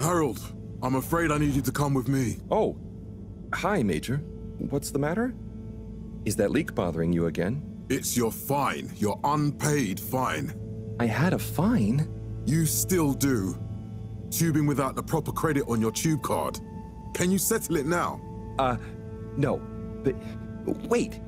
Harold, I'm afraid I need you to come with me. Oh, hi, Major. What's the matter? Is that leak bothering you again? It's your fine, your unpaid fine. I had a fine? You still do. Tubing without the proper credit on your tube card. Can you settle it now? No. But wait,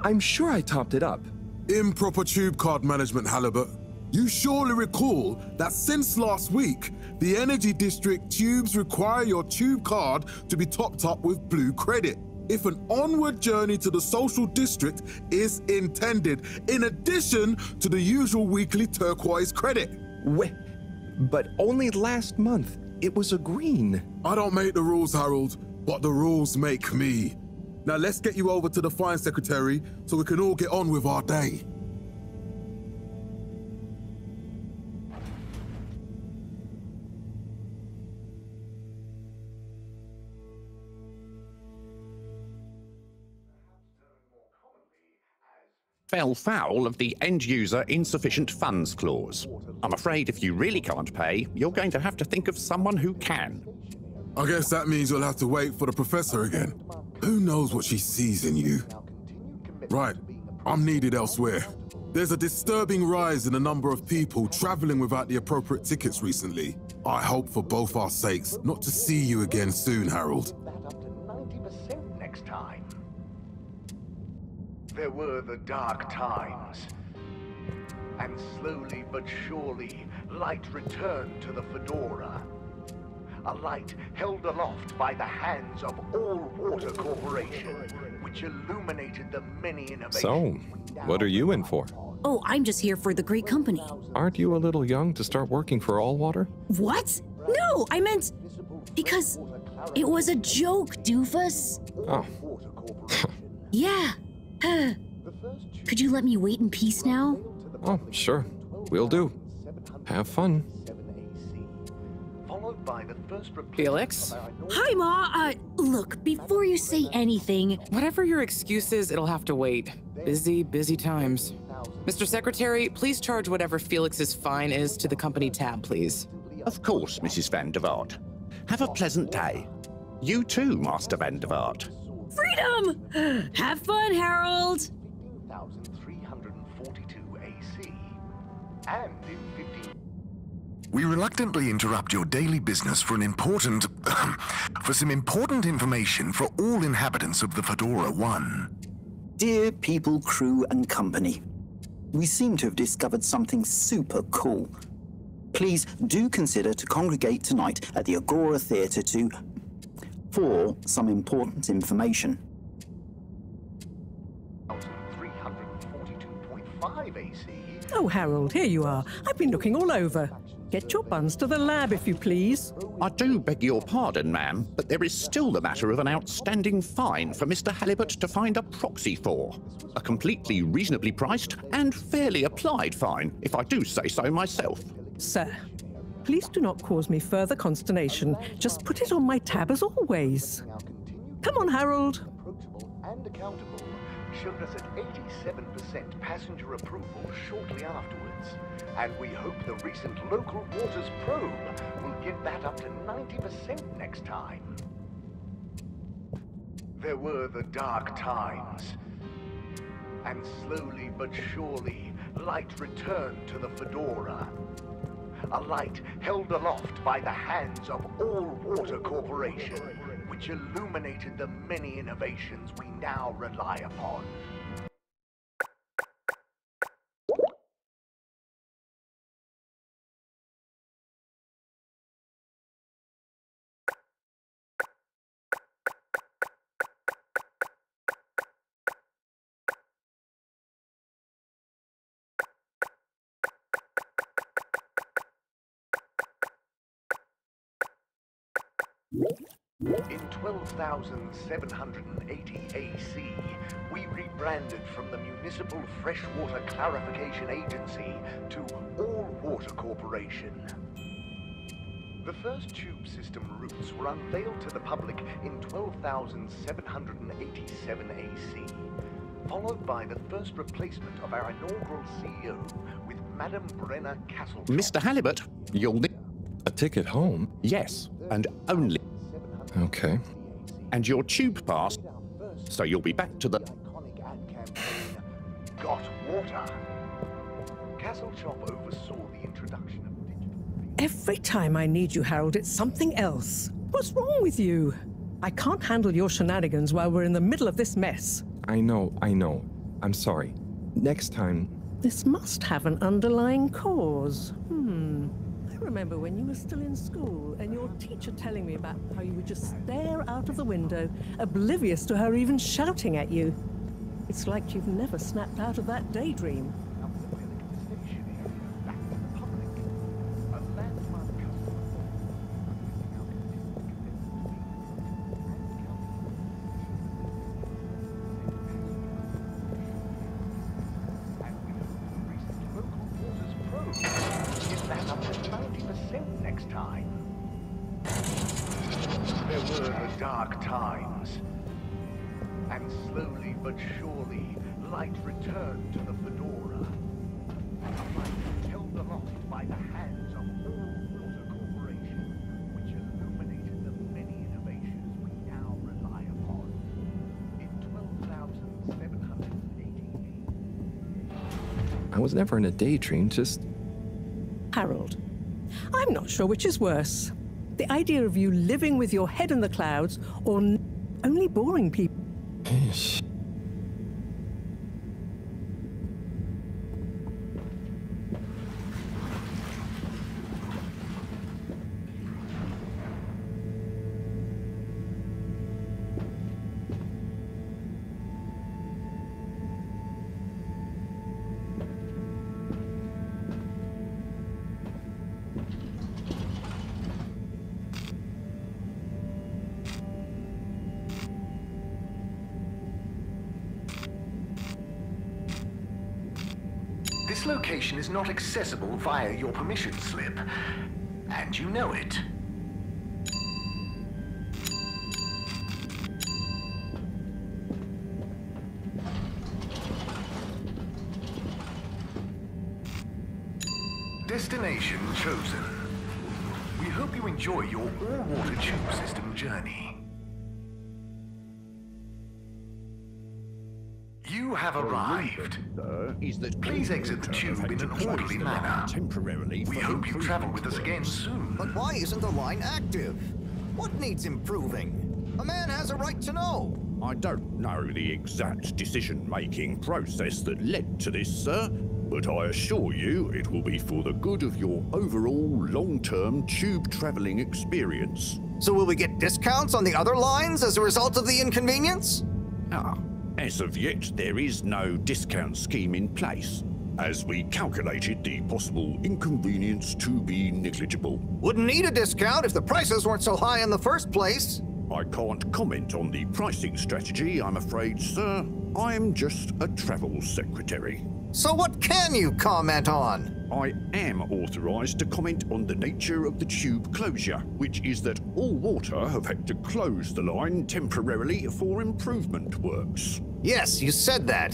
I'm sure I topped it up. Improper tube card management, Halibut. You surely recall that since last week, the Energy District tubes require your tube card to be topped up with blue credit if an onward journey to the social district is intended, in addition to the usual weekly turquoise credit. Wait, but only last month it was a green. I don't make the rules, Harold, but the rules make me. Now let's get you over to the fine secretary so we can all get on with our day. Fell foul of the end-user insufficient funds clause. I'm afraid if you really can't pay, you're going to have to think of someone who can. I guess that means you'll have to wait for the professor again. Who knows what she sees in you? Right, I'm needed elsewhere. There's a disturbing rise in the number of people traveling without the appropriate tickets recently. I hope for both our sakes not to see you again soon, Harold. Up to 90% next time. There were the dark times, and slowly but surely, light returned to the Fedora. A light held aloft by the hands of All Water Corporation, which illuminated the many innovations. So, what are you in for? Oh, I'm just here for the great company. Aren't you a little young to start working for All Water? What? No, I meant because it was a joke, doofus. Oh. Yeah. Could you let me wait in peace now? Oh, sure. Will do. Have fun. Felix? Hi, Ma. Look, before you say anything... Whatever your excuse is, it'll have to wait. Busy, busy times. Mr. Secretary, please charge whatever Felix's fine is to the company tab, please. Of course, Mrs. Van der Vaart. Have a pleasant day. You too, Master Van der Vaart. Freedom! Have fun, Harold! 15,342 AC. And in 15... We reluctantly interrupt your daily business for some important information for all inhabitants of the Fedora 1. Dear people, crew, and company, we seem to have discovered something super cool. Please do consider to congregate tonight at the Agora Theatre for some important information. 342.5 AC. Oh, Harold, here you are. I've been looking all over. Get your buns to the lab, if you please. I do beg your pardon, ma'am, but there is still the matter of an outstanding fine for Mr. Halibut to find a proxy for. A completely reasonably priced and fairly applied fine, if I do say so myself. Sir, please do not cause me further consternation. Just put it on my tab as always. Come on, Harold. Approachable and accountable showed us at 87% passenger approval shortly afterwards. And we hope the recent local waters probe will get that up to 90% next time. There were the dark times, and slowly but surely, light returned to the Fedora. A light held aloft by the hands of All Water Corporation, which illuminated the many innovations we now rely upon. In 12,780 AC, we rebranded from the Municipal Freshwater Clarification Agency to All Water Corporation. The first tube system routes were unveiled to the public in 12,787 AC, followed by the first replacement of our inaugural CEO with Madame Brenner Castle. Mr. Halibut, you'll need... A ticket home? Yes. and only. Okay. And your tube pass, so you'll be back to the. Iconic ad campaign, Got Water. Castle Chop oversaw the introduction of digital. Every time I need you, Harold, it's something else. What's wrong with you? I can't handle your shenanigans while we're in the middle of this mess. I know. I'm sorry. Next time... This must have an underlying cause. I remember when you were still in school and your teacher telling me about how you would just stare out of the window, oblivious to her even shouting at you. It's like you've never snapped out of that daydream. There were the dark times, and slowly but surely, light returned to the Fedora. A light held aloft by the hands of All-Water Corporation, which illuminated the many innovations we now rely upon. In 12,788. I was never in a daydream, just... Harold, I'm not sure which is worse. The idea of you living with your head in the clouds or only boring people. This location is not accessible via your permission slip, and you know it. Destination chosen. We hope you enjoy your all-water tube system journey. You have arrived. Please exit the tube in an orderly manner. We hope you travel with us again soon. But why isn't the line active? What needs improving? A man has a right to know. I don't know the exact decision-making process that led to this, sir, but I assure you it will be for the good of your overall long-term tube traveling experience. So will we get discounts on the other lines as a result of the inconvenience? As of yet, there is no discount scheme in place, as we calculated the possible inconvenience to be negligible. Wouldn't need a discount if the prices weren't so high in the first place. I can't comment on the pricing strategy, I'm afraid, sir. I'm just a travel secretary. So what can you comment on? I am authorized to comment on the nature of the tube closure, which is that All Water have had to close the line temporarily for improvement works. Yes, you said that.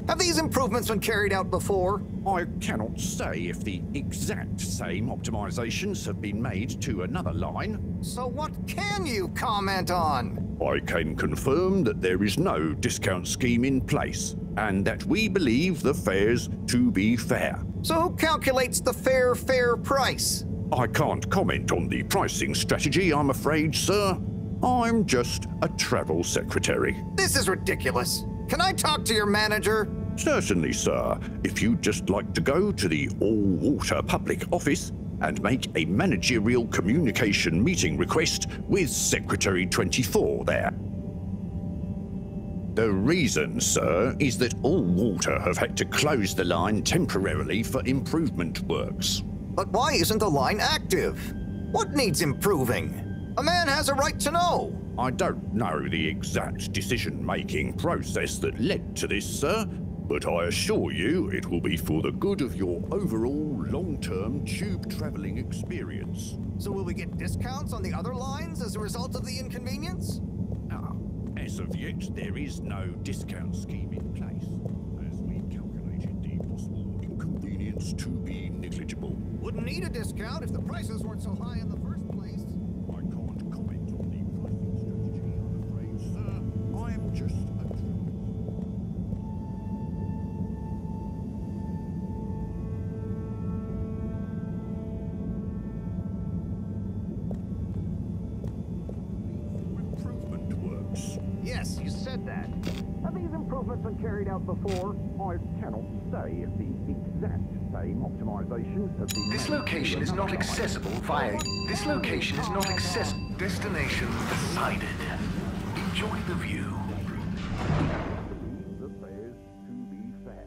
Have these improvements been carried out before? I cannot say if the exact same optimizations have been made to another line. So what can you comment on? I can confirm that there is no discount scheme in place, and that we believe the fares to be fair. So who calculates the fair price? I can't comment on the pricing strategy, I'm afraid, sir. I'm just a travel secretary. This is ridiculous. Can I talk to your manager? Certainly, sir. If you'd just like to go to the All Water public office and make a managerial communication meeting request with Secretary 24 there. The reason, sir, is that All Water have had to close the line temporarily for improvement works. But why isn't the line active? What needs improving? A man has a right to know. I don't know the exact decision-making process that led to this, sir, but I assure you it will be for the good of your overall long-term tube traveling experience. So will we get discounts on the other lines as a result of the inconvenience? As of yet, there is no discount scheme in place, as we calculated the possible inconvenience to be negligible. Wouldn't need a discount if the prices weren't so high in the first place. I can't Yes, you said that. Have these improvements been carried out before? I cannot say if the exact same optimization of the... This location is not accessible via... This location is not accessible. Destination decided. Enjoy the view. The fares to be fair.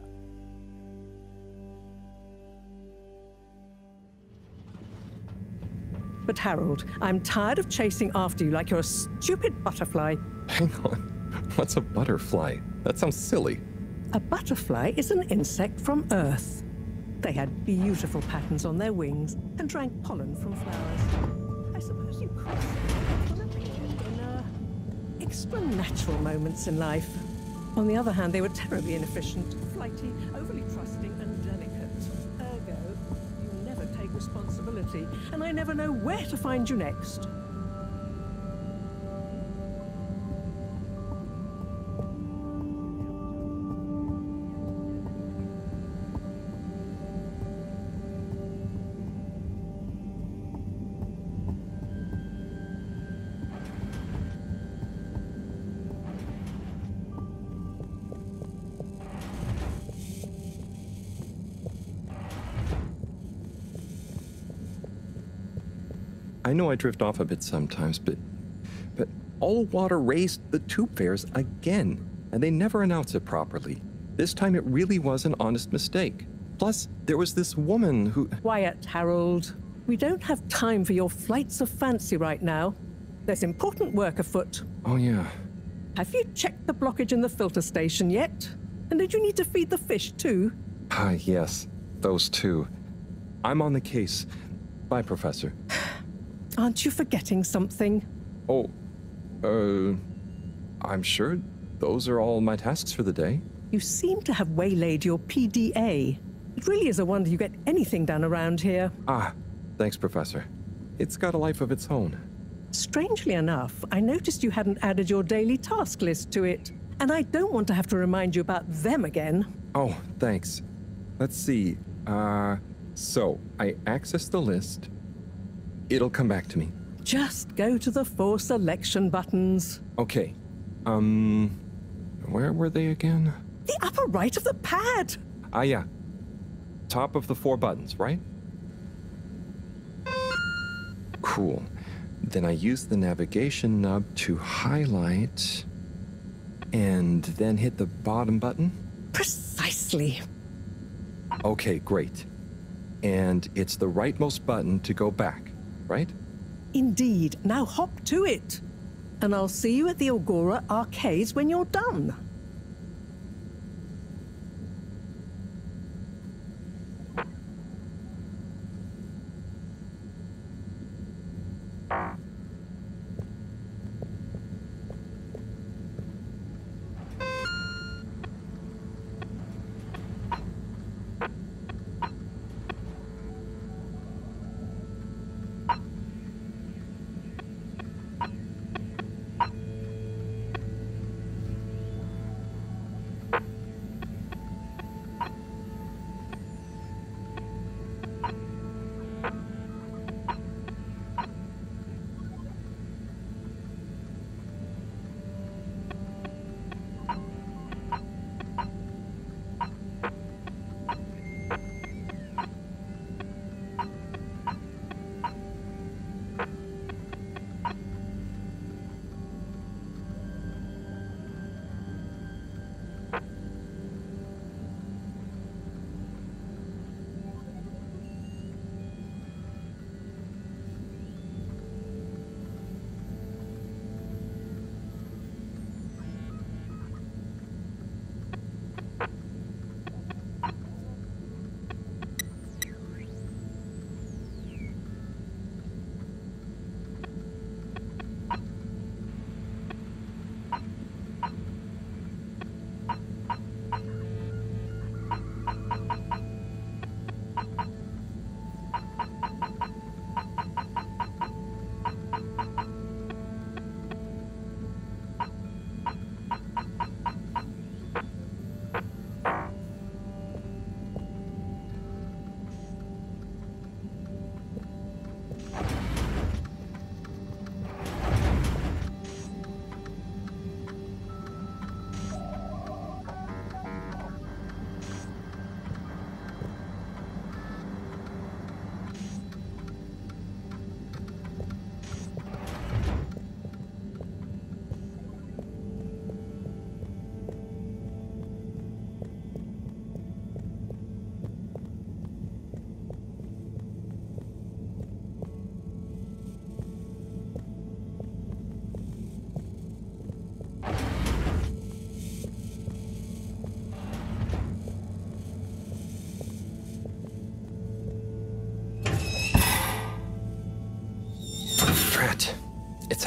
But Harold, I'm tired of chasing after you like you're a stupid butterfly. Hang on. What's a butterfly? That sounds silly. A butterfly is an insect from Earth. They had beautiful patterns on their wings and drank pollen from flowers. I suppose you could say they appeared in extra natural moments in life. On the other hand, they were terribly inefficient, flighty, overly trusting, and delicate. Ergo, you never take responsibility, and I never know where to find you next. I know I drift off a bit sometimes, but all water raised the tube fares again, and they never announce it properly. This time it really was an honest mistake. Plus, there was this woman who... Quiet, Harold. We don't have time for your flights of fancy right now. There's important work afoot. Oh, yeah. Have you checked the blockage in the filter station yet? And did you need to feed the fish too? Ah, yes. Those two. I'm on the case. Bye, Professor. Aren't you forgetting something? Oh, I'm sure those are all my tasks for the day. You seem to have waylaid your PDA. It really is a wonder you get anything done around here. Ah, thanks, Professor. It's got a life of its own. Strangely enough, I noticed you hadn't added your daily task list to it, and I don't want to have to remind you about them again. Oh, thanks. Let's see. So I access the list. It'll come back to me. Just go to the 4 selection buttons. Okay. Where were they again? The upper right of the pad. Ah, yeah. Top of the 4 buttons, right? Cool. Then I use the navigation nub to highlight and then hit the bottom button. Precisely. Okay, great. And it's the rightmost button to go back, right? Indeed. Now hop to it. And I'll see you at the Agora arcades when you're done.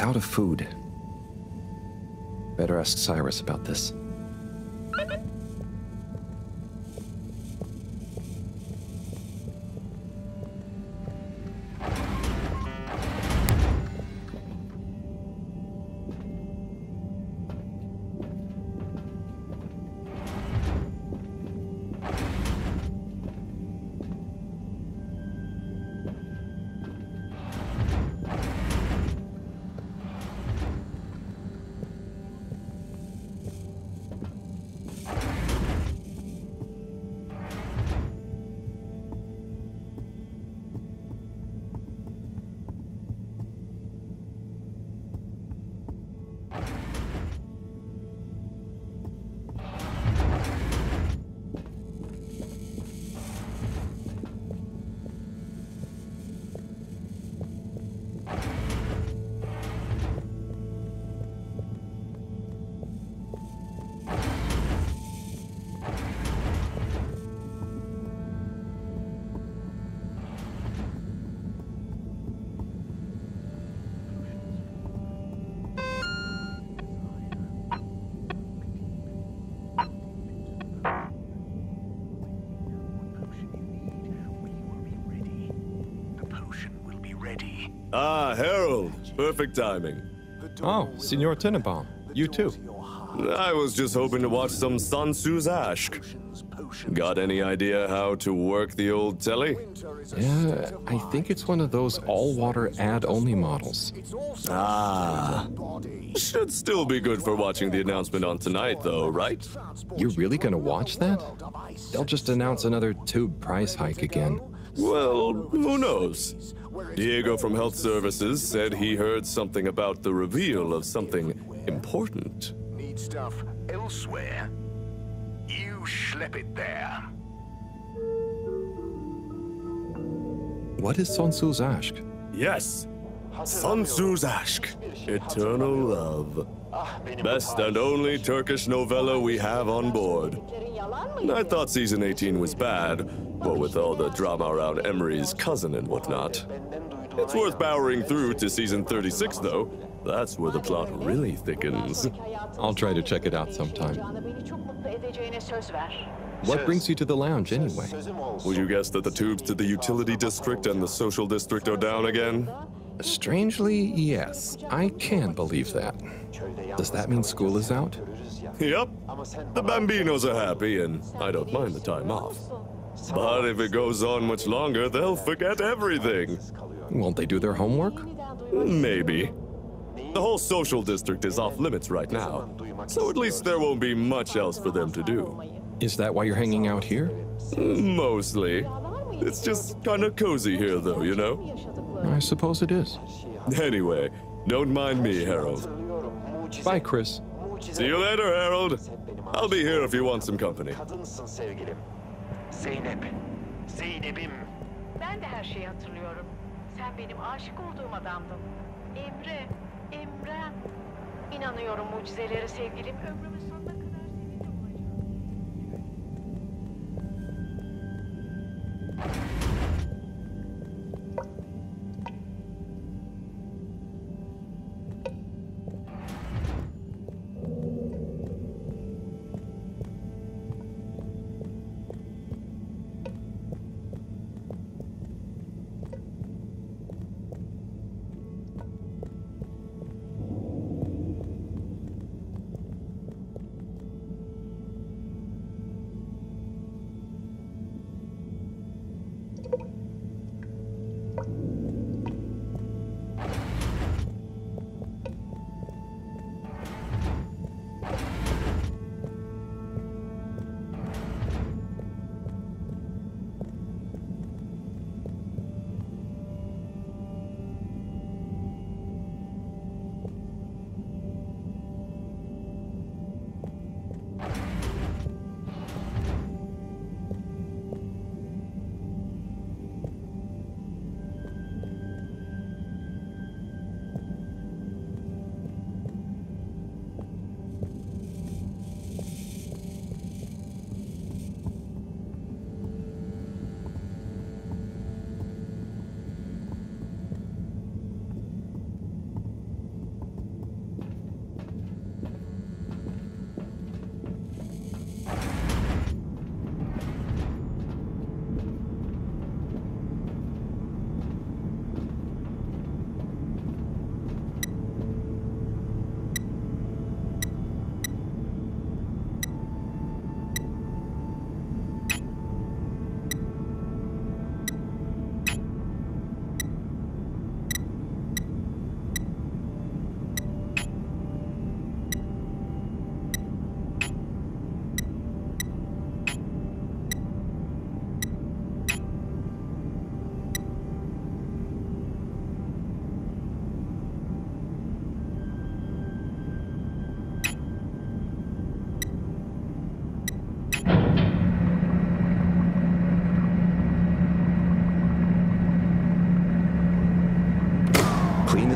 It's out of food. Better ask Cyrus about this. Ah, Harold. Perfect timing. Oh, Signor Tenenbaum. You too. I was just hoping to watch some Sun Tzu's Ashk. Got any idea how to work the old telly? Yeah, I think it's one of those all-water ad-only models. Ah. Should still be good for watching the announcement on tonight, though, right? You're really gonna watch that? They'll just announce another tube price hike again. Well, who knows? Diego from Health Services said he heard something about the reveal of something important. Need stuff elsewhere? You schlep it there. What is Sun Tzu's Ashk? Yes, Sun Tzu's Ashk, Eternal Love. Best and only Turkish novella we have on board. I thought season 18 was bad, but with all the drama around Emery's cousin and whatnot. It's worth powering through to season 36, though. That's where the plot really thickens. I'll try to check it out sometime. What brings you to the lounge, anyway? Would you guess that the tubes to the utility district and the social district are down again? Strangely, yes. I can believe that. Does that mean school is out? Yep. The Bambinos are happy, and I don't mind the time off. But if it goes on much longer, they'll forget everything. Won't they do their homework? Maybe. The whole social district is off limits right now, so at least there won't be much else for them to do. Is that why you're hanging out here? Mostly. It's just kind of cozy here, though, you know? I suppose it is. Anyway, don't mind me, Harold. Bye, Chris. See you later, Harold. I'll be here if you want some company. Zeynep'im. Ben de her şeyi hatırlıyorum. Sen benim aşık olduğum adamdın. Emre. İnanıyorum mucizelere sevgilim. Ömrümün sonuna kadar seninle olacağım.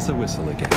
as a whistle again.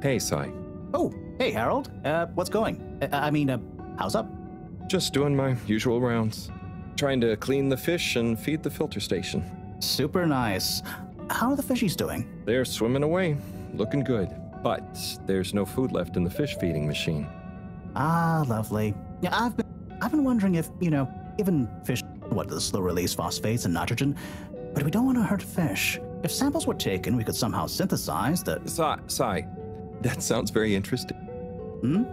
Hey, Sai. Oh, hey, Harold. What's going? How's up? Just doing my usual rounds. Trying to clean the fish and feed the filter station. Super nice. How are the fishies doing? They're swimming away, looking good. But there's no food left in the fish feeding machine. Ah, lovely. Yeah, I've been wondering if, even fish, the slow release phosphates and nitrogen, but we don't want to hurt fish. If samples were taken, we could somehow synthesize the... Sai, that sounds very interesting. Hmm?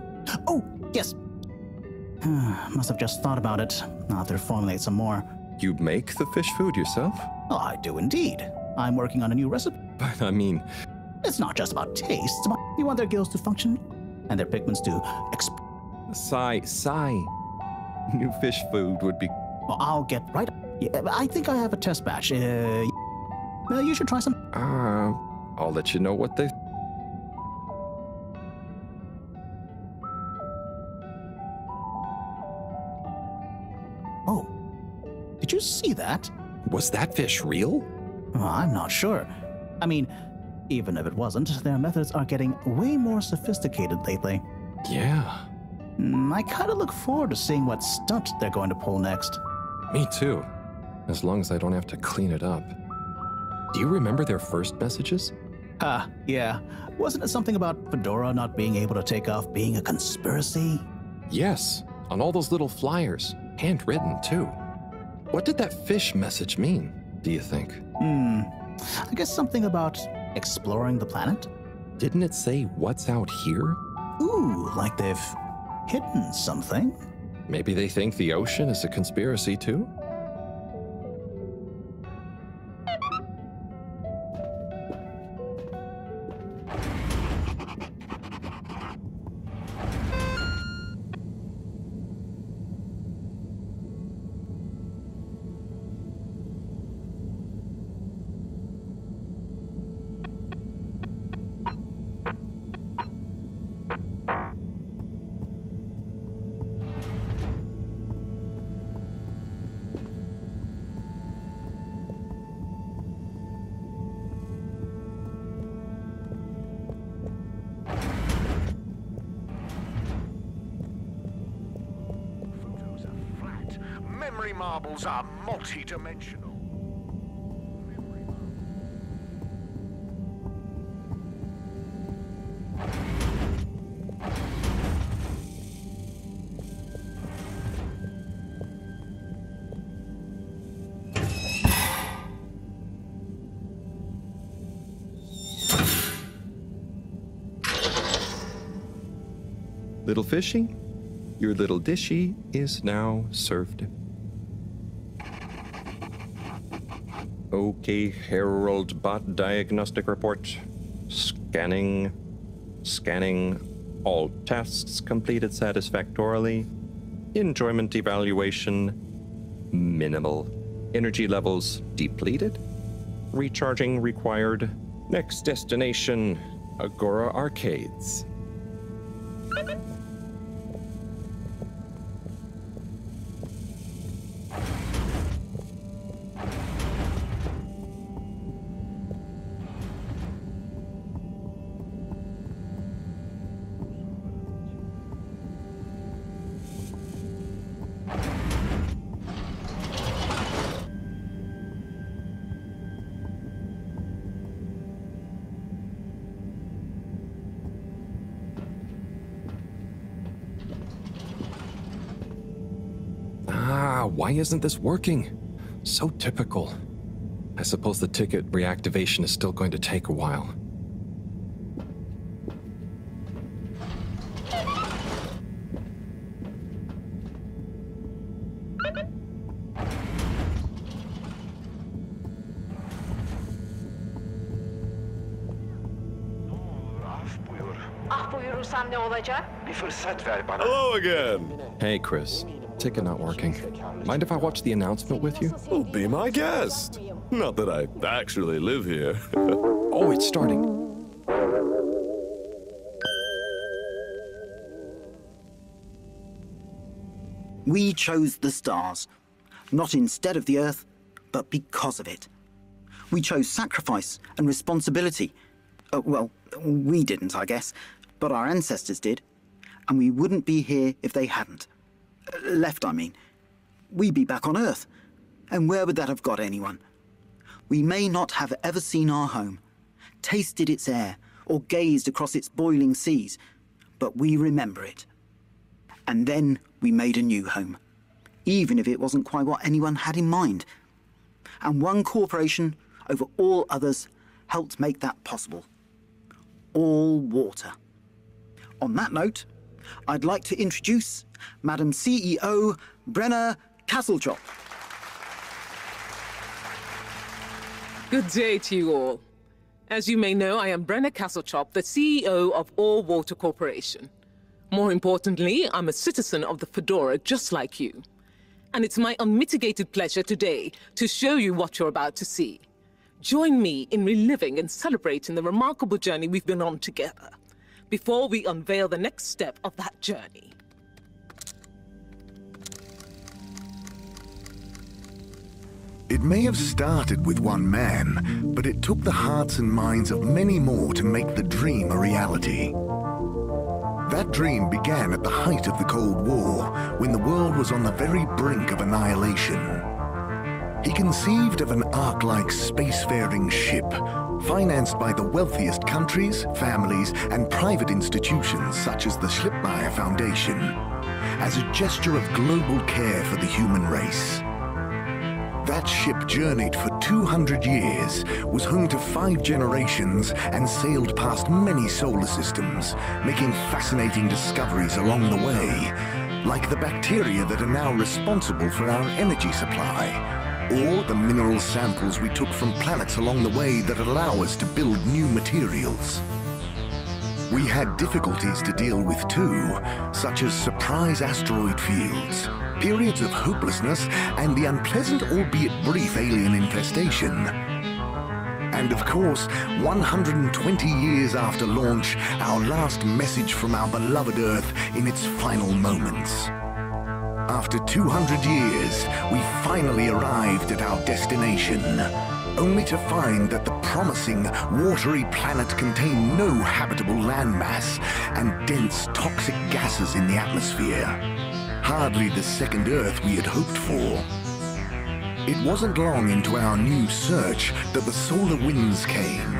Oh, yes. Must have just thought about it. I'll have to formulate some more. You make the fish food yourself? Oh, I do indeed. I'm working on a new recipe. But I mean... It's not just about taste. It's about you want their gills to function and their pigments to Sai. New fish food would be... Well, I'll get right... Yeah, I think I have a test batch. You should try some... I'll let you know what they... Oh, did you see that? Was that fish real? Well, I'm not sure. I mean, even if it wasn't, their methods are getting way more sophisticated lately. Yeah. I kind of look forward to seeing what stunt they're going to pull next. Me too. As long as I don't have to clean it up. Do you remember their first messages? Yeah. Wasn't it something about Fedora not being able to take off being a conspiracy? Yes, on all those little flyers. Handwritten, too. What did that fish message mean, do you think? I guess something about exploring the planet? Didn't it say what's out here? Ooh, like they've hidden something? Maybe they think the ocean is a conspiracy, too? Memory marbles are multi-dimensional. Little fishy, your little dishy is now served. Okay, Harold bot diagnostic report. Scanning. All tests completed satisfactorily. Enjoyment evaluation minimal. Energy levels depleted. Recharging required. Next destination, Agora Arcades. Why isn't this working? So typical. I suppose the ticket reactivation is still going to take a while. Hello again. Hey, Chris. Ticket not working. Mind if I watch the announcement with you? Oh, be my guest. Not that I actually live here. Oh, it's starting. We chose the stars, not instead of the Earth, but because of it. We chose sacrifice and responsibility. Well, we didn't, I guess, but our ancestors did, and we wouldn't be here if they hadn't. Left, I mean. We'd be back on Earth, and where would that have got anyone? We may not have ever seen our home, tasted its air, or gazed across its boiling seas, but we remember it. And then we made a new home, even if it wasn't quite what anyone had in mind. And one corporation, over all others, helped make that possible. All water. On that note, I'd like to introduce Madam CEO Brenna Castletop. Good day to you all. As you may know, I am Brenna Castletop, the CEO of All Water Corporation. More importantly, I'm a citizen of the Fedora just like you. And it's my unmitigated pleasure today to show you what you're about to see. Join me in reliving and celebrating the remarkable journey we've been on together, before we unveil the next step of that journey. It may have started with one man, but it took the hearts and minds of many more to make the dream a reality. That dream began at the height of the Cold War, when the world was on the very brink of annihilation. He conceived of an Ark-like spacefaring ship, financed by the wealthiest countries, families, and private institutions such as the Schlippmeier Foundation, as a gesture of global care for the human race. That ship journeyed for 200 years, was home to 5 generations, and sailed past many solar systems, making fascinating discoveries along the way, like the bacteria that are now responsible for our energy supply, or the mineral samples we took from planets along the way that allow us to build new materials. We had difficulties to deal with too, such as surprise asteroid fields, periods of hopelessness, and the unpleasant albeit brief alien infestation. And of course, 120 years after launch, our last message from our beloved Earth in its final moments. After 200 years, we finally arrived at our destination, only to find that the promising, watery planet contained no habitable landmass and dense, toxic gases in the atmosphere. Hardly the second Earth we had hoped for. It wasn't long into our new search that the solar winds came.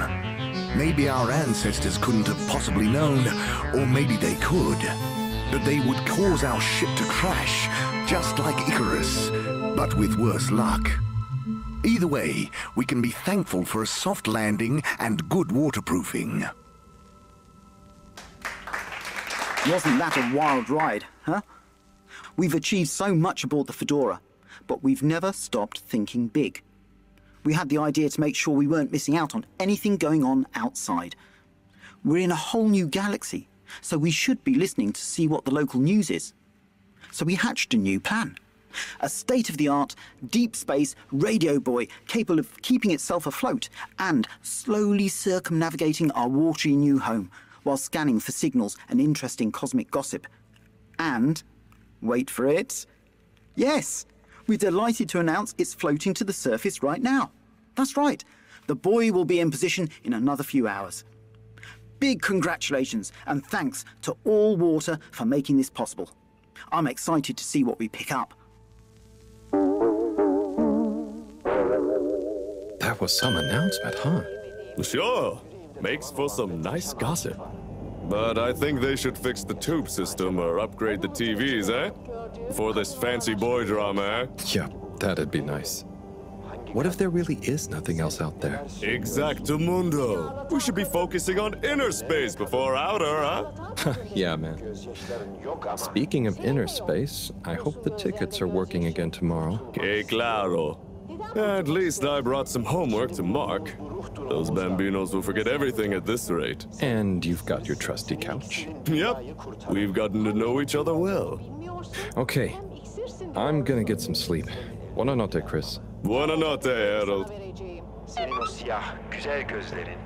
Maybe our ancestors couldn't have possibly known, or maybe they could, that they would cause our ship to crash, just like Icarus, but with worse luck. Either way, we can be thankful for a soft landing and good waterproofing. Wasn't that a wild ride, huh? We've achieved so much aboard the Fedora, but we've never stopped thinking big. We had the idea to make sure we weren't missing out on anything going on outside. We're in a whole new galaxy, so we should be listening to see what the local news is. So we hatched a new plan. A state-of-the-art, deep space radio buoy capable of keeping itself afloat and slowly circumnavigating our watery new home while scanning for signals and interesting cosmic gossip. And, wait for it, yes, we're delighted to announce it's floating to the surface right now. That's right, the buoy will be in position in another few hours. Big congratulations and thanks to All Water for making this possible. I'm excited to see what we pick up. That was some announcement, huh? Sure. Makes for some nice gossip. But I think they should fix the tube system or upgrade the TVs, eh? For this fancy boy drama, eh? Yeah, that'd be nice. What if there really is nothing else out there? Exactamundo. We should be focusing on inner space before outer, huh? Yeah, man. Speaking of inner space, I hope the tickets are working again tomorrow. Que claro. At least I brought some homework to mark. Those bambinos will forget everything at this rate. And you've got your trusty couch. Yep. We've gotten to know each other well. Okay. I'm gonna get some sleep. Buonanotte, Chris. Buonanotte, Harold. Senin o siyah, güzel gözlerin,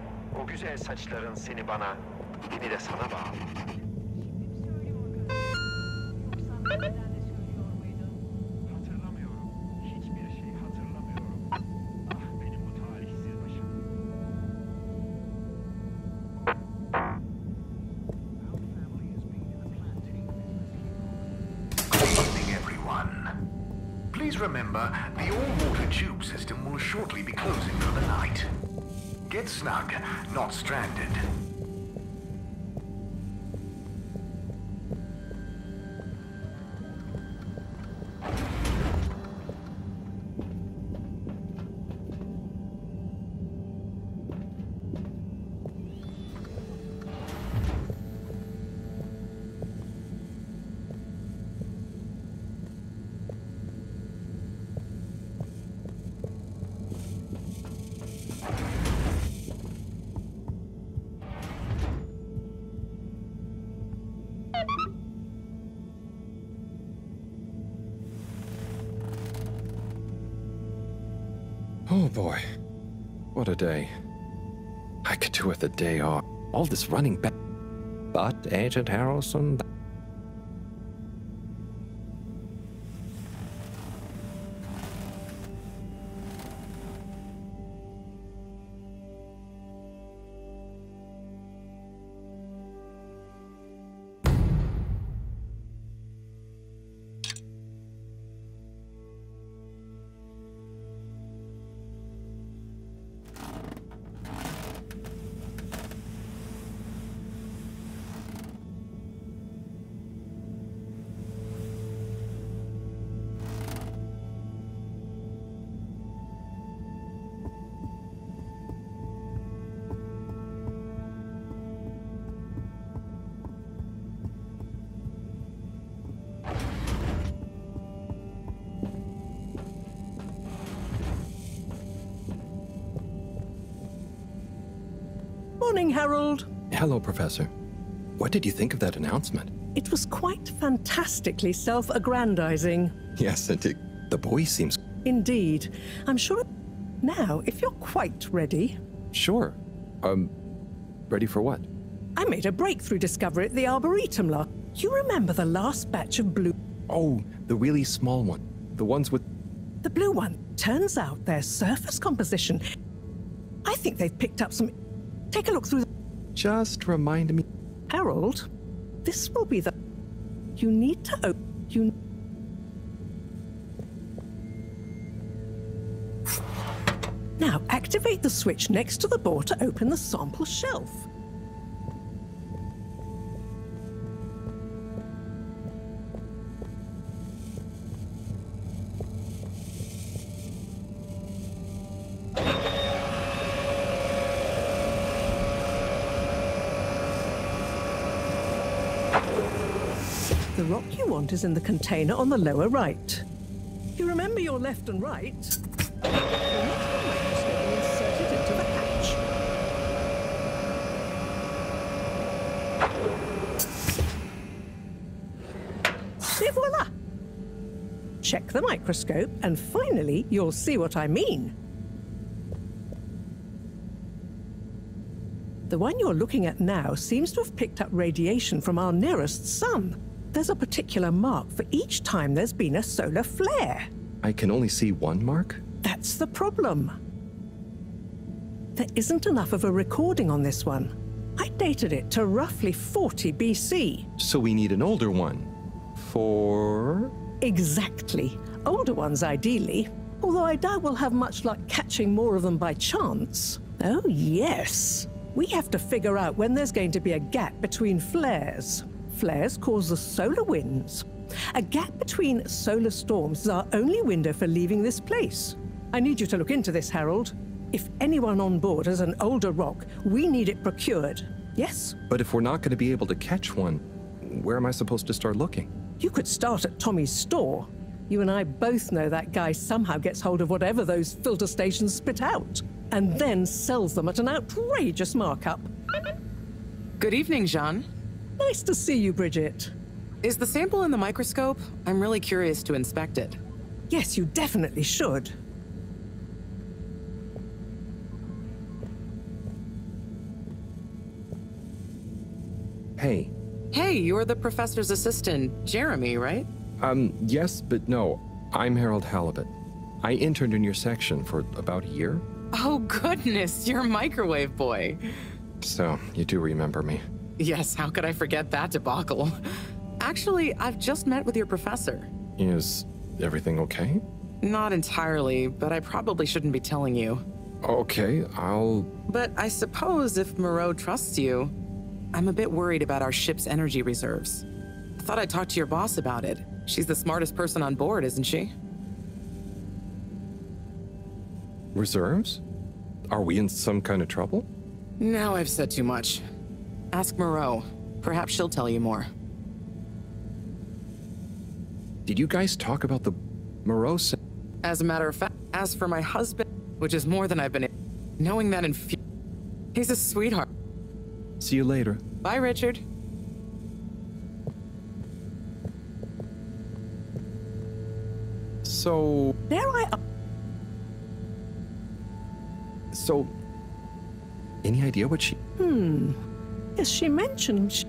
o güzel saçların seni bana, beni de sana bağlı. Please remember, the all-water tube system will shortly be closing for the night. Get snug, not stranded. Oh boy, what a day. I could do with a day off. All this running back. But, Agent Harrelson... Morning, Harold. Hello, Professor. What did you think of that announcement? It was quite fantastically self-aggrandizing. Yes, and the boy seems... Indeed. I'm sure... Now, if you're quite ready... Sure. Ready for what? I made a breakthrough discovery at the Arboretum last... You remember the last batch of blue... Oh, the really small one. The ones with... The blue one. Turns out their surface composition... I think they've picked up some... Take a look through the... Just remind me... Harold, this will be the... You need to open... You... Now, activate the switch next to the board to open the sample shelf. The rock you want is in the container on the lower right. You remember your left and right? You'll need the microscope and insert it into the hatch. Et voila! Check the microscope, and finally, you'll see what I mean. The one you're looking at now seems to have picked up radiation from our nearest sun. There's a particular mark for each time there's been a solar flare. I can only see one mark? That's the problem. There isn't enough of a recording on this one. I dated it to roughly 40 BC. So we need an older one. For... Exactly. Older ones, ideally. Although I doubt we'll have much luck catching more of them by chance. Oh, yes. We have to figure out when there's going to be a gap between flares. Flares cause the solar winds. A gap between solar storms is our only window for leaving this place. I need you to look into this, Harold. If anyone on board has an older rock, we need it procured. Yes? But if we're not going to be able to catch one, where am I supposed to start looking? You could start at Tommy's store. You and I both know that guy somehow gets hold of whatever those filter stations spit out, and then sells them at an outrageous markup. Good evening, Jean. Nice to see you, Bridget. Is the sample in the microscope? I'm really curious to inspect it. Yes, you definitely should. Hey. Hey, you're the professor's assistant, Jeremy, right? Yes, but no. I'm Harold Halibut. I interned in your section for about a year. Oh, goodness, you're a microwave boy. So, you do remember me. Yes, how could I forget that debacle? Actually, I've just met with your professor. Is everything okay? Not entirely, but I probably shouldn't be telling you. Okay, But I suppose if Moreau trusts you, I'm a bit worried about our ship's energy reserves. I thought I'd talk to your boss about it. She's the smartest person on board, isn't she? Reserves? Are we in some kind of trouble? Now I've said too much. Ask Moreau. Perhaps she'll tell you more. Did you guys talk about the Moreau? As a matter of fact, as for my husband, which is more than I've been knowing that he's a sweetheart. See you later. Bye, Richard. So... So... Any idea what she... Yes, she mentioned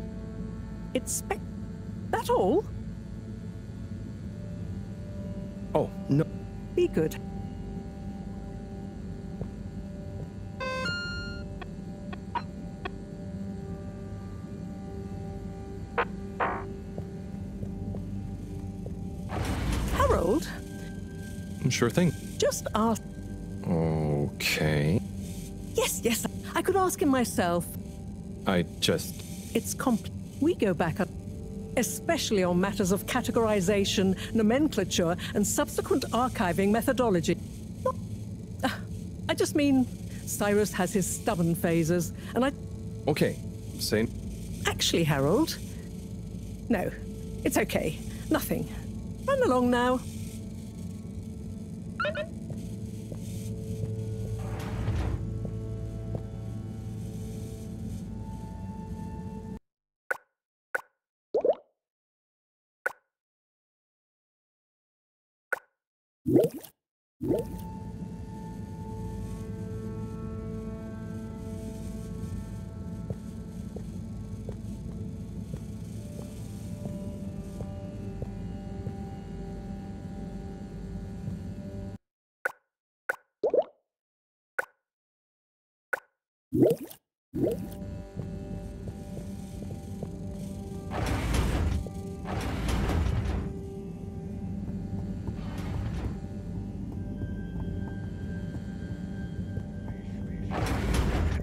that all? Oh, no. Be good. Harold? Sure thing. Just ask. Okay. Yes, I could ask him myself. It's we go back up, especially on matters of categorization, nomenclature, and subsequent archiving methodology. I just mean, Cyrus has his stubborn phases, and Okay, say... Actually, Harold... No, it's okay. Nothing. Run along now.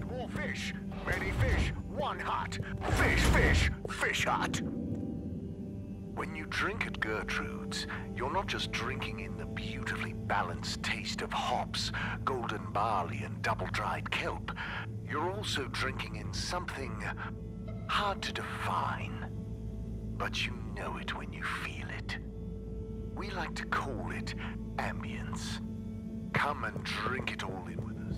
More fish. Many fish. One hut. Fish hut. When you drink at Gertrude's, you're not just drinking in the beautifully balanced taste of hops, golden barley, and double-dried kelp. You're also drinking in something hard to define. But you know it when you feel it. We like to call it ambience. Come and drink it all in with us.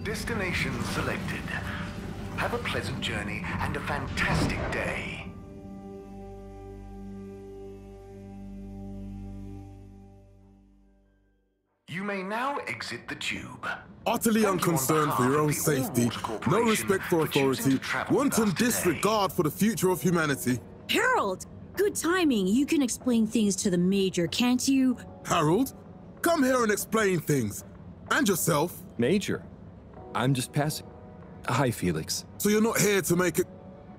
Destination selected. Have a pleasant journey and a fantastic day. You may now exit the tube. Utterly unconcerned for your own safety, no respect for authority, wanton disregard for the future of humanity. Harold! Good timing. You can explain things to the Major, can't you? Harold, come here and explain things. And yourself. Major, I'm just passing. Hi, Felix. So you're not here to make it...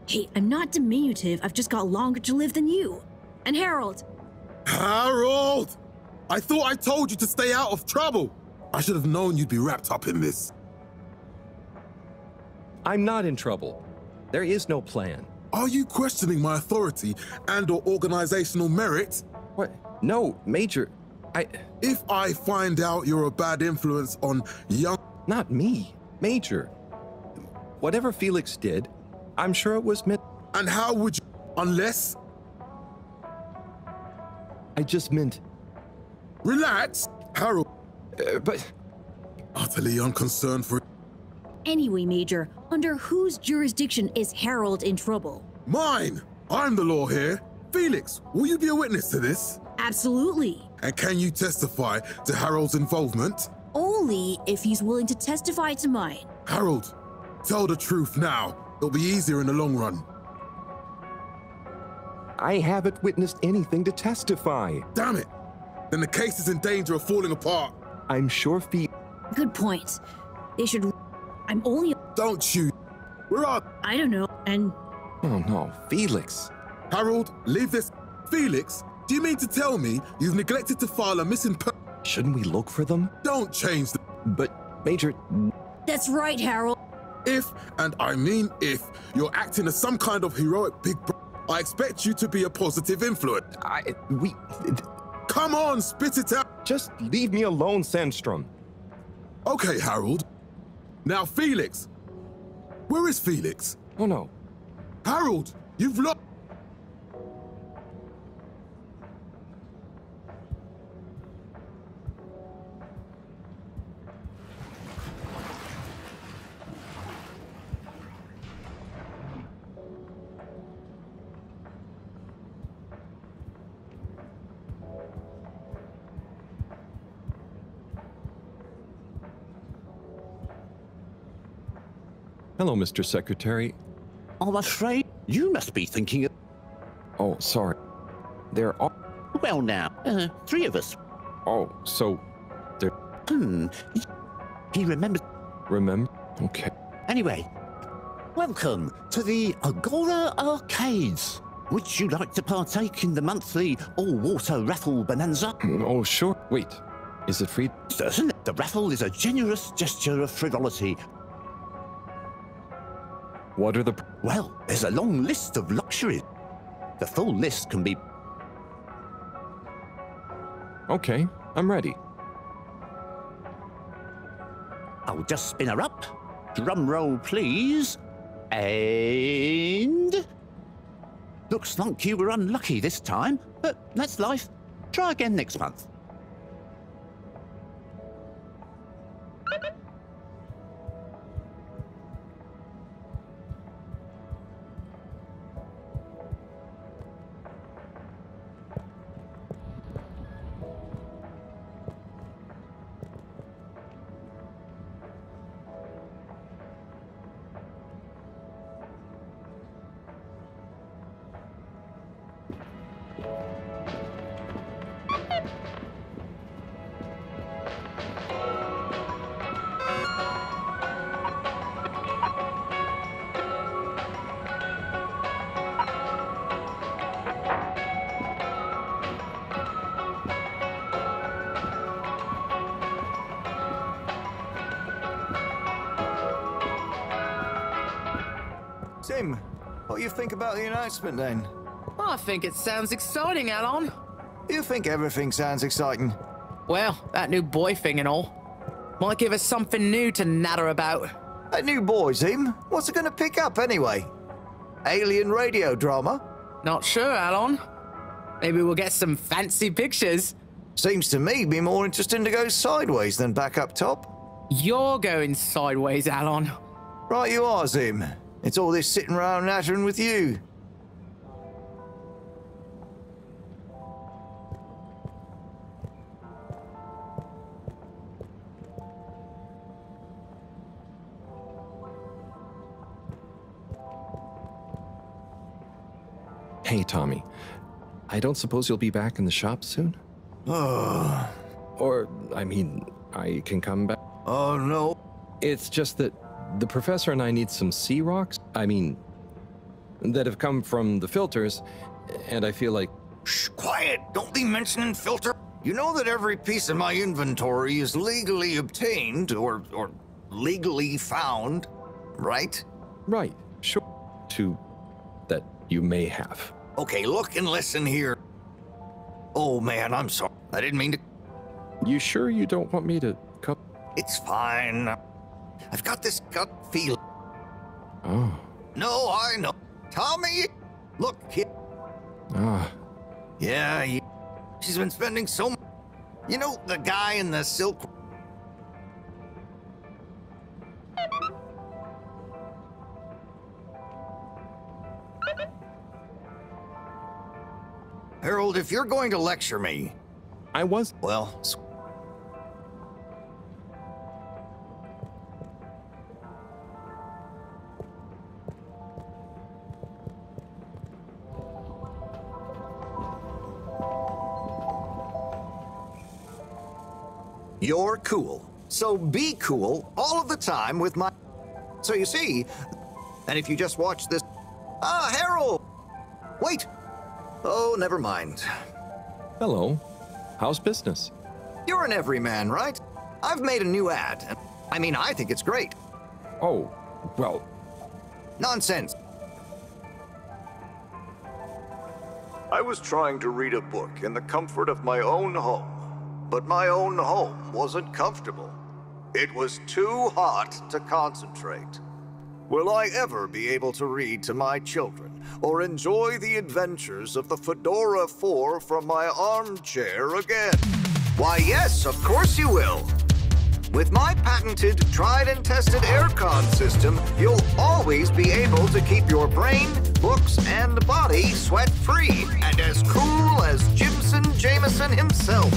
Hey, I'm not diminutive. I've just got longer to live than you. And Harold. Harold! I thought I told you to stay out of trouble. I should have known you'd be wrapped up in this. I'm not in trouble. There is no plan. Are you questioning my authority and/or organizational merit? What? No, Major. If I find out you're a bad influence on young... Not me, Major. Whatever Felix did, I'm sure it was meant... And how would you... Unless... I just meant... Relax, Harold. But... Utterly unconcerned for... Anyway, Major, under whose jurisdiction is Harold in trouble? Mine! I'm the law here. Felix, will you be a witness to this? Absolutely. And can you testify to Harold's involvement? Only if he's willing to testify to mine. Harold, tell the truth now. It'll be easier in the long run. I haven't witnessed anything to testify. Damn it! Then the case is in danger of falling apart. I'm sure Good point. They should... I'm only... Don't you... Where are... I don't know, and... Oh no, Felix. Harold, leave this... Felix, do you mean to tell me you've neglected to file a missing Shouldn't we look for them? Don't change the... But, Major... That's right, Harold. If, and I mean if, you're acting as some kind of heroic big bro, I expect you to be a positive influence. Come on, spit it out. Just leave me alone, Sandstrom. Okay, Harold. Now, Felix. Where is Felix? Oh, no. Harold, you've lost... Hello, Mr. Secretary. I'm afraid you must be thinking of... Oh, sorry. There are... Well now, 3 of us. Oh, so... there... He remembers... Remember? Okay. Anyway, welcome to the Agora Arcades. Would you like to partake in the monthly all-water raffle bonanza? Oh, sure. Wait, is it free? Certainly. The raffle is a generous gesture of frivolity. What are the... Well, there's a long list of luxuries. The full list can be... Okay, I'm ready. I'll just spin her up. Drum roll, please. And... Looks like you were unlucky this time, but that's life. Try again next month. Tim, what do you think about the announcement then? I think it sounds exciting, Alon. You think everything sounds exciting? Well, that new boy thing and all. Might give us something new to natter about. A new boy, Tim? What's it gonna pick up anyway? Alien radio drama? Not sure, Alon. Maybe we'll get some fancy pictures. Seems to me be more interesting to go sideways than back up top. You're going sideways, Alon. Right you are, Zim. It's all this sitting around nattering with you. Hey, Tommy. I don't suppose you'll be back in the shop soon? Or, I mean, I can come back? Oh, no. It's just that the professor and I need some sea rocks. I mean, that have come from the filters, and I feel like... Shh, quiet! Don't be mentioning filter. You know that every piece of my inventory is legally obtained, or legally found, right? Right, sure. To that you may have. Okay, look and listen here. Oh, man, I'm sorry. I didn't mean to... You sure you don't want me to come? It's fine. I've got this gut feel. Oh. No, I know. Tommy, look here. Ah. Yeah, she's been spending so much. You know, the guy in the silk... Harold, if you're going to lecture me... I was... Well... You're cool. So be cool all of the time with my... So you see, and if you just watch this... Ah, Harold! Wait! Oh, never mind. Hello. How's business? You're an everyman, right? I've made a new ad. I mean, I think it's great. Oh, well... Nonsense. I was trying to read a book in the comfort of my own home, but my own home wasn't comfortable. It was too hot to concentrate. Will I ever be able to read to my children or enjoy the adventures of the Fedora 4 from my armchair again? Why, yes, of course you will. With my patented, tried and tested aircon system, you'll always be able to keep your brain, books, and body sweat-free and as cool as Jimson Jameson himself.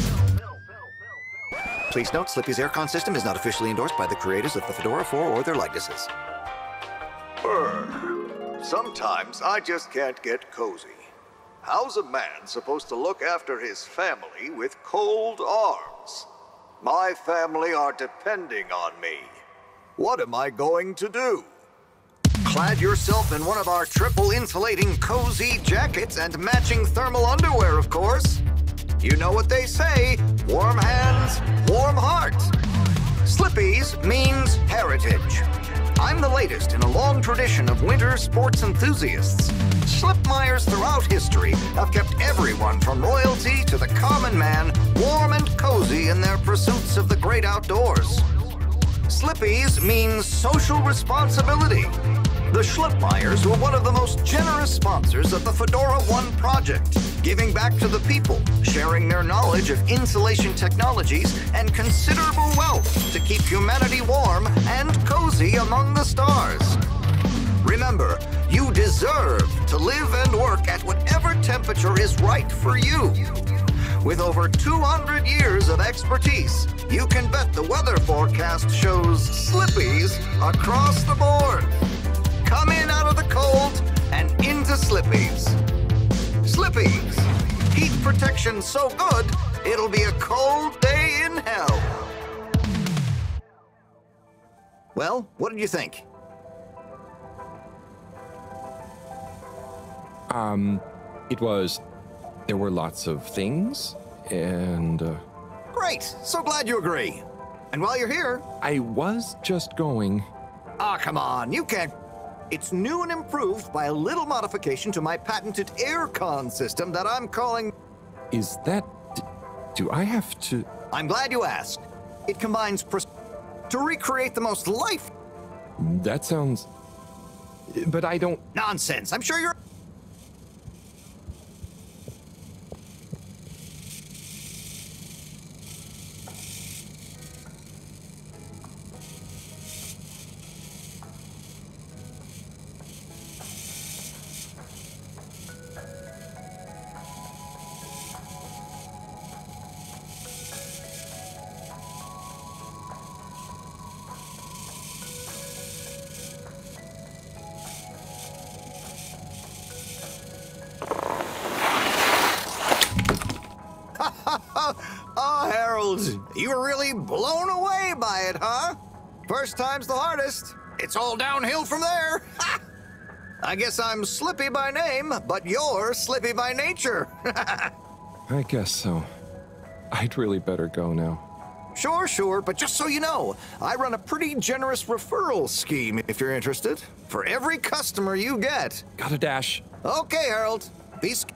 Please note, Slippy's aircon system is not officially endorsed by the creators of the Fedora 4 or their likenesses. Sometimes I just can't get cozy. How's a man supposed to look after his family with cold arms? My family are depending on me. What am I going to do? Clad yourself in one of our triple insulating cozy jackets and matching thermal underwear, of course. You know what they say, warm hands, warm heart. Slippy's means heritage. I'm the latest in a long tradition of winter sports enthusiasts. Slipmeyers throughout history have kept everyone from royalty to the common man warm and cozy in their pursuits of the great outdoors. Slippy's means social responsibility. The Schlipmeyers were one of the most generous sponsors of the Fedora 1 project, giving back to the people, sharing their knowledge of insulation technologies and considerable wealth to keep humanity warm and cozy among the stars. Remember, you deserve to live and work at whatever temperature is right for you. With over 200 years of expertise, you can bet the weather forecast shows Slippies across the board. Come in out of the cold and into Slippies. Slippies. Heat protection so good, it'll be a cold day in hell. Well, what did you think? There were lots of things, and... Great! So glad you agree. And while you're here... I was just going... Ah, come on, you can't... It's new and improved by a little modification to my patented aircon system that I'm calling... Is that... Do I have to... I'm glad you asked. It combines... to recreate the most life... That sounds... But I don't... Nonsense. I'm sure you're... Oh, Harold, you were really blown away by it, huh? First time's the hardest. It's all downhill from there. Ha! I guess I'm Slippy by name, but you're Slippy by nature. I guess so. I'd really better go now. Sure, but just so you know, I run a pretty generous referral scheme if you're interested. For every customer you get. Gotta dash. Okay, Harold. Peace.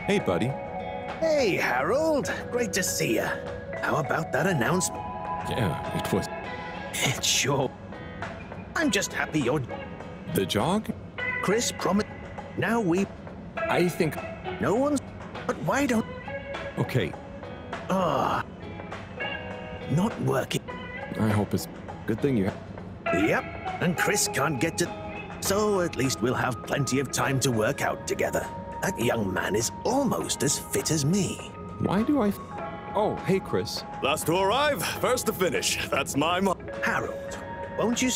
Hey, buddy. Hey, Harold. Great to see you. How about that announcement? Yeah, it was... It sure... I'm just happy you're... The jog? Chris promised... Now we... I think... No one's... But why don't... Okay. Ah... Not working. I hope it's... Good thing you... Yep, and Chris can't get to... So at least we'll have plenty of time to work out together. That young man is almost as fit as me. Why do I... Oh, hey, Chris. Last to arrive, first to finish. That's my Harold, won't you...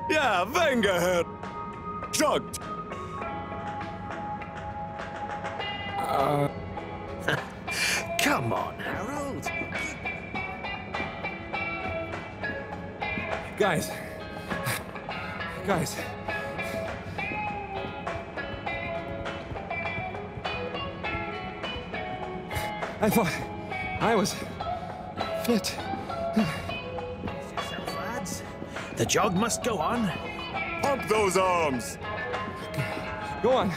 Yeah, venga, head. Chugged. Come on, Harold. Guys. I thought I was fit. Yourself, lads. The jog must go on. Pump those arms. Go on.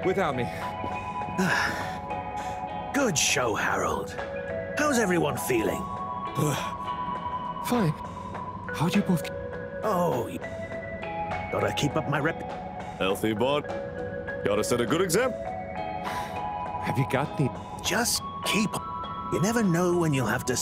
Without me. Good show, Harold. How's everyone feeling? Fine. How'd you both... Oh, gotta keep up my rep. Healthy bod. Gotta set a good example. Have you got the... Just keep... You never know when you'll have to